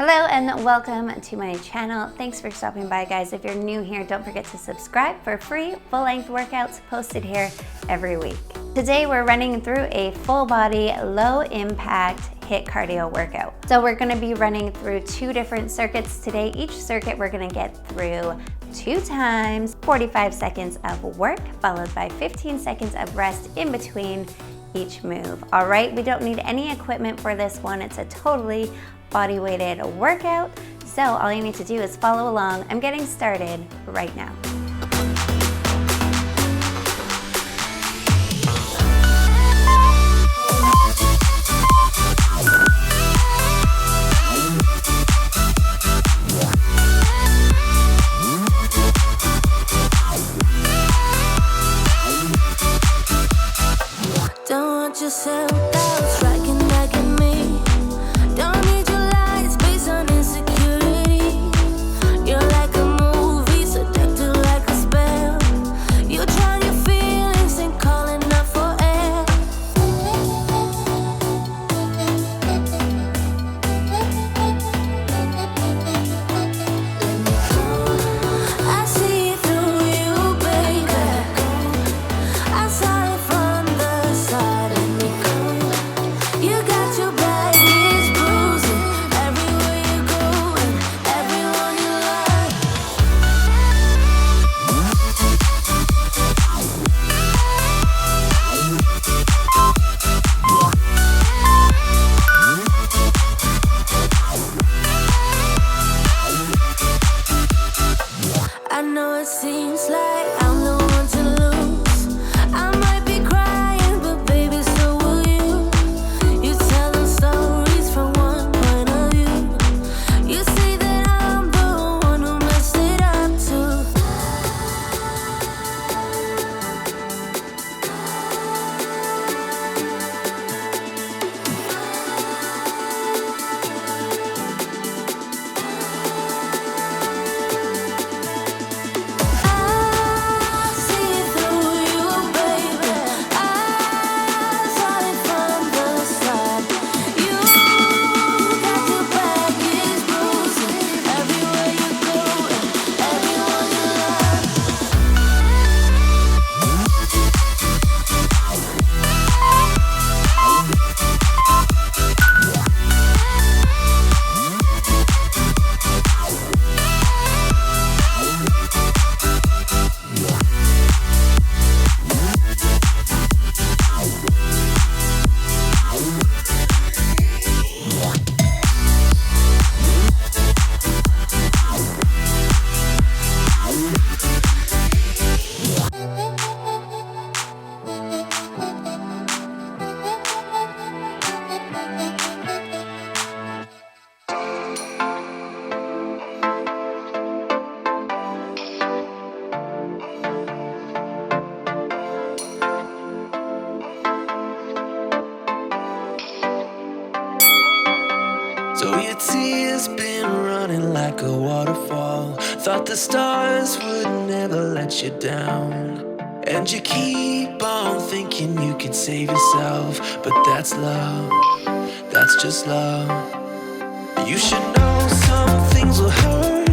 Hello and welcome to my channel. Thanks for stopping by, guys. If you're new here, don't forget to subscribe for free full-length workouts posted here every week. Today we're running through a full body, low impact HIIT cardio workout. So we're gonna be running through 2 different circuits today. Each circuit we're gonna get through 2 times, 45 seconds of work, followed by 15 seconds of rest in between each move. All right, we don't need any equipment for this one. It's a totally body weighted workout. So all you need to do is follow along. I'm getting started right now. Don't want yourself out, striking back at me. Don't need your lies based on insecurity. You're like a movie, seductive like a spell. You're trying your feelings and calling up for air. I see through you, baby. I saw it from the side. You got your baggage bruising everywhere you go and everyone you love. I know it seems like I'm the one to lose. I might be crying, but baby, so will you. You tell them stories from one point of view. You say that I'm the one who messed it up too. I see through you, baby. I saw it from the side. You got your baggage bruising everywhere you go and everyone you love. So your tears been running like a waterfall. Thought the stars would never let you down. And you keep on thinking you could save yourself. But that's love, that's just love. You should know some things will hurt,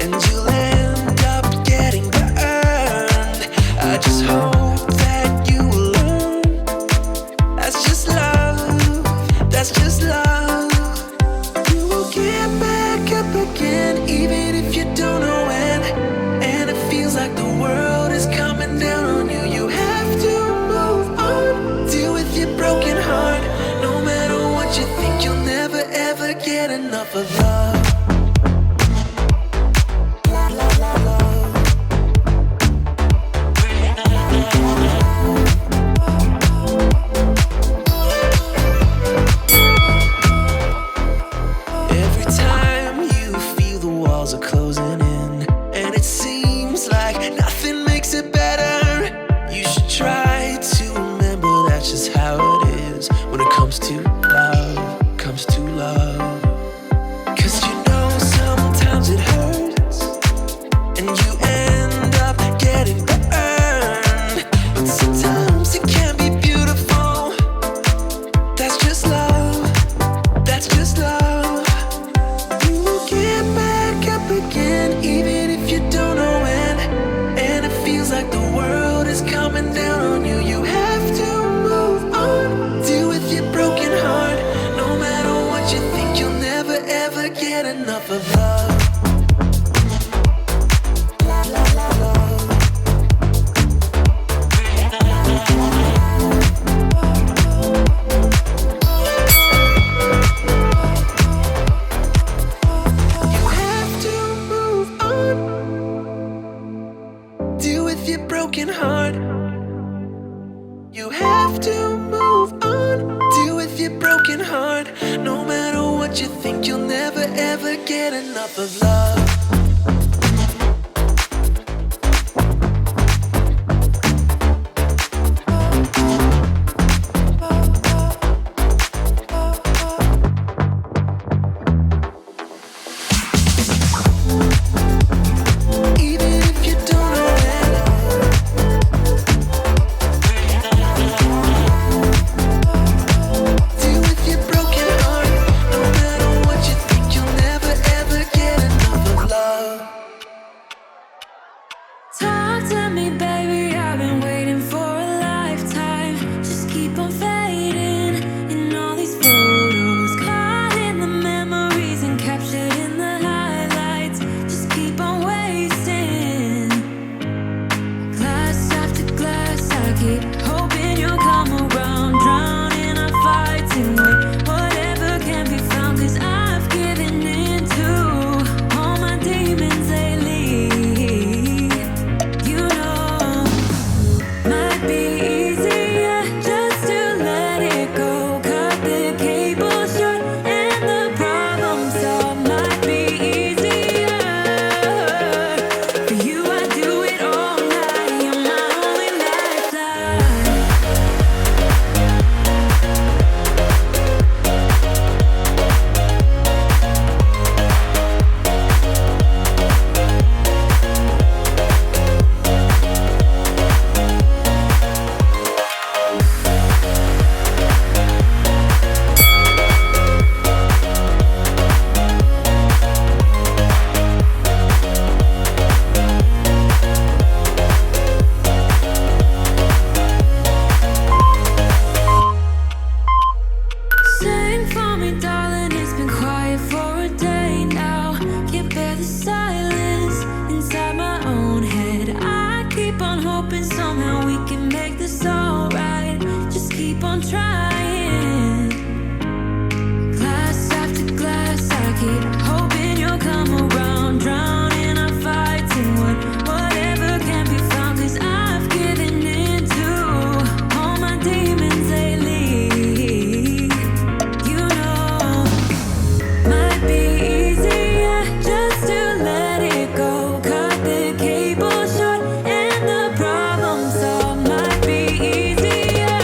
and you'll end up getting burned. I just hope that you will learn. That's just love, that's just love. Get back up again, even if you don't know when. And it feels like the world is coming down on you. You have to move on, deal with your broken heart. No matter what you think, you'll never ever get enough of love. Every time you feel the walls are closing in, and it seems like nothing makes it better, you should try to remember that's just how it is when it comes to love, comes to love. 'Cause you know sometimes it hurts, and you end up getting burned. But sometimes it can be beautiful. That's just love, that's just love. ever get enough of love. You have to move on. Deal with your broken heart. You have to move on. Deal with your broken heart. No matter what you think, you'll never ever get enough of love. Even if you don't know that, deal with your broken heart. No matter what you think, you'll never ever get enough of love. Talk to me, baby. I've been waiting for a lifetime. Just keep on fading in all these photos, caught in the memories and captured in the highlights. Just keep on wasting. Glass after glass, I keep hoping you'll come around. Drowning our fights and whatever can be found. 'Cause I've given in to all my demons lately. You know, might be easier just to let it go. Cut the cable short and the problem solved. Might be easier for you. I do it all night. You're my only lifeline. Sing for me, darling. It's been quiet for a day now. Can't bear the silence inside my own head. I keep on hoping somehow we can make this alright. Just keep on trying. Glass after glass, I keep hoping you'll come around. Drowning our fights and whatever can be found. 'Cause I've given in to all my demons lately. You know, might be easier just to let it go. Cut the cable short and the problem solved. Might be easier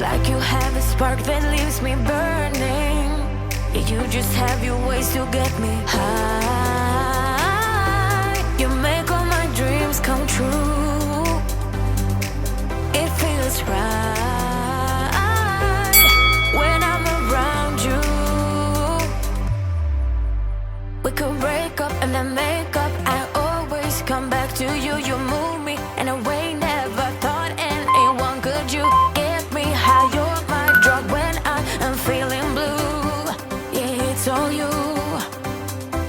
like you have a spark that leaves me burning. Yeah, you just have your ways to get me high. You make all my dreams come true. It feels right when I'm around you. We could break up and then make up. I always come back to you. You move me in a way never thought anyone could. You get me high. You're my drug when I am feeling blue. Yeah, it's all you.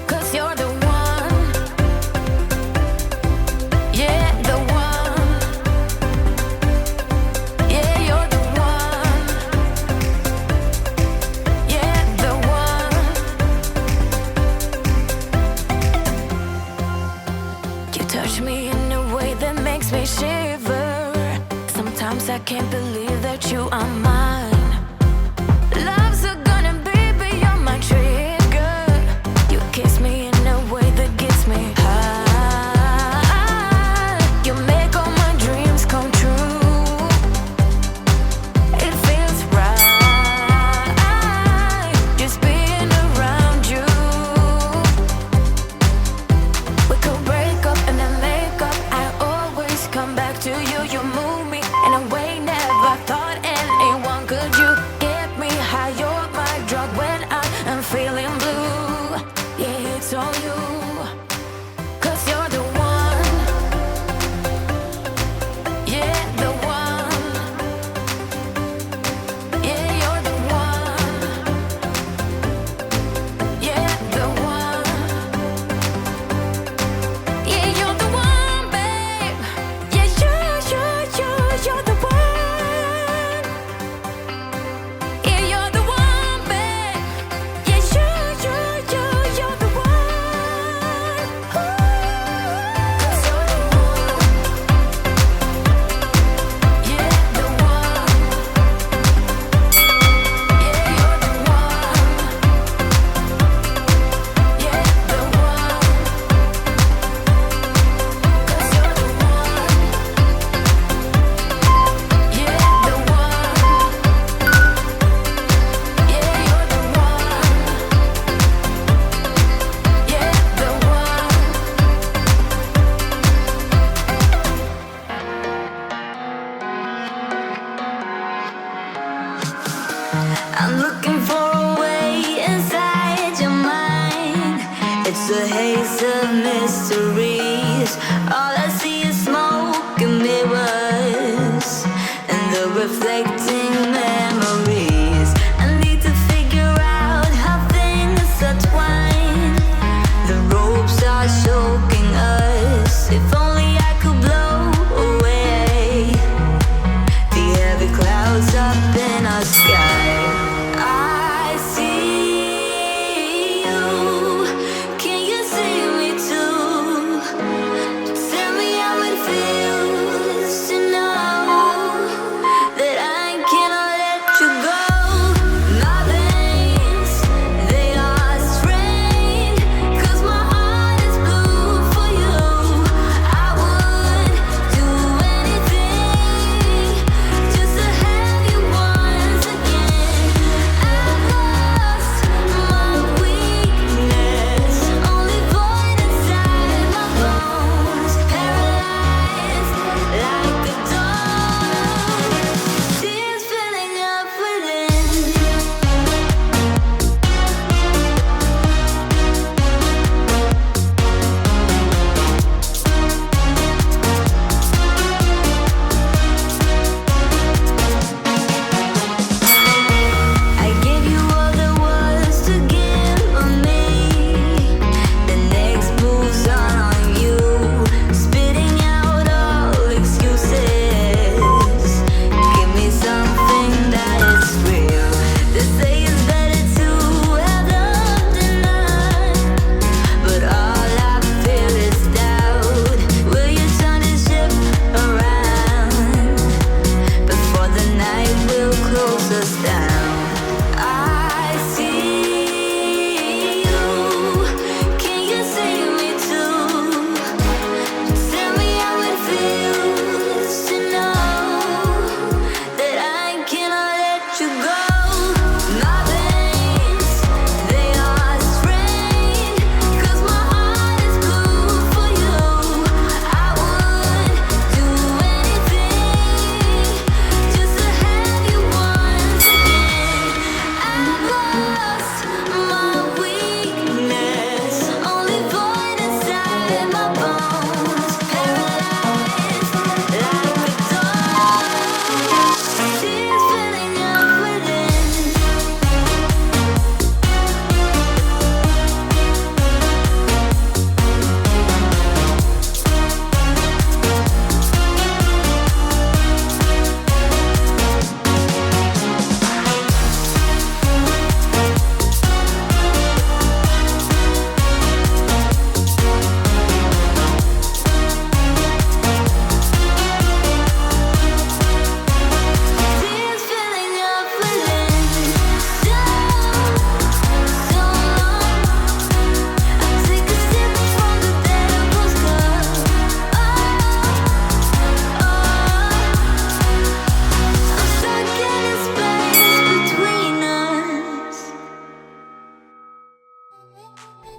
'Cause you're the one. Yeah, the one. Yeah, you're the one. Yeah, the one. You touch me in a way that makes me shiver. Sometimes I can't believe that you are mine. Love's gonna be beyond my trigger. You kiss me in a way that gets me high. You make all my dreams come true. It feels right just being around you. We could break up and then make up. I always come back to you. You move me in a way never thought anyone could. You get me high. You're my drug when I am feeling blue. Yeah, it's all you. 'Cause you're the one. Yeah, the one. Yeah, you're the one. Yeah, the one. Yeah, you're the one, babe. Yeah, you're the one. Yeah, you're the one, babe. Yeah, you're the one. Ooh. 'Cause you're the one. Yeah, the one. Yeah, you're the one. Yeah, the one. 'Cause you're the one. Yeah, the one. Yeah, you're the one. Yeah, the one. I'm looking for a way inside your mind. It's a haze of mysteries. All I see is smoke and mirrors and the reflecting memories. I need to figure out how things are twined. The ropes are choking us. If only I could blow away the heavy clouds up in our sky. I see you. Can you see me too? Tell me how it feels to know that I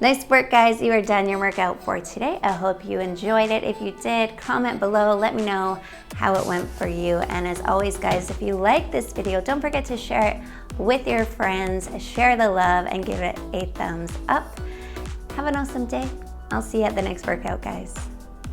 Nice work, guys. You are done your workout for today. I hope you enjoyed it. If you did, comment below. Let me know how it went for you. And as always, guys, if you like this video, don't forget to share it with your friends. Share the love and give it a thumbs up. Have an awesome day. I'll see you at the next workout, guys.